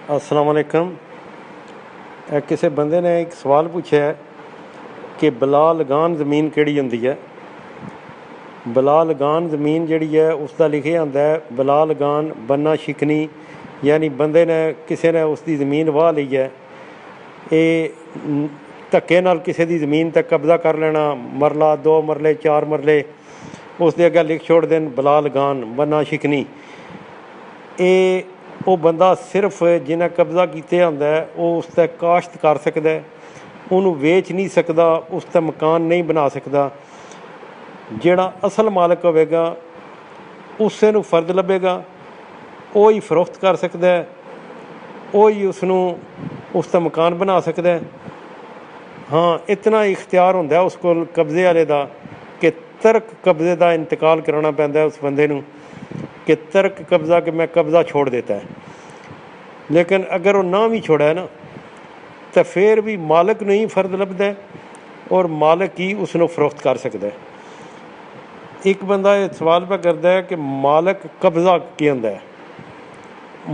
अस्सलाम वालेकुम। किसी बंदे ने एक सवाल पूछा है कि बला लगान ज़मीन केड़ी होंदी है। बला लगान ज़मीन जिहड़ी है उसका लिखे होंदा है बला लगान बन्ना शिकनी, यानी बंदे ने किसी ने उसकी ज़मीन वाह ली है, ये धक्के नाल किसी की ज़मीन तक कब्जा कर लेना, मरला 2 मरले 4 मरले उसके अगे लिख छोड़ देन बला लगान बन्ना शिकनी। ये वो बंदा सिर्फ जिन्हें कब्जा किया होंदा है वो उस ते काश्त कर सकता है, उन्होंने वेच नहीं सकता, उस ते मकान नहीं बना सकता। जिहड़ा असल मालक होवेगा उसे नूं फर्ज लभेगा, वो ही फरोख्त कर सकता है, वो ही उसनूं उस ते मकान बना सकता है। हाँ, इतना इख्तियार होंदा है उस कोल कब्जे वाले दा कि तर्क कब्जे का इंतकाल कराना पैंदा है उस बंदे नूं कि तर्क कब्जा कि मैं कब्ज़ा छोड़ देता है। लेकिन अगर वो ना भी छोड़ा है ना तो फिर भी मालक नहीं फर्ज लभदा है और मालक ही उसनों फरोख्त कर सकता है। एक बंदा ये सवाल पे करता है कि मालक कब्ज़ा की होंदा है।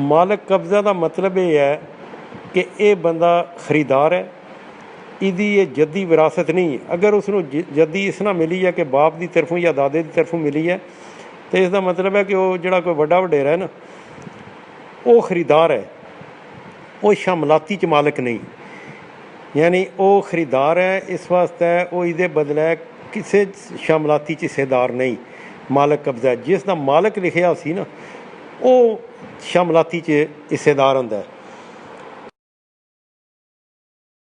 मालक कब्ज़ा का मतलब ये है कि ये बंदा खरीदार है, इहदी ये जद्दी विरासत नहीं। अगर उसनों जद्दी इस ना मिली है कि बाप की तरफों या दादे की तरफों मिली है तो इसका मतलब है कि वो जिहड़ा कोई वड्डा वडेरा है ना वो खरीदार है, वो शामलाती च मालक नहीं। यानी वो खरीदार है, इस वास्ते वो इहदे बदले किसी शामलाती च हिस्सेदार नहीं। मालक कब्जा है, जिसका मालक लिखिया सी ना वो शामलाती च हिस्सेदार होंदा है।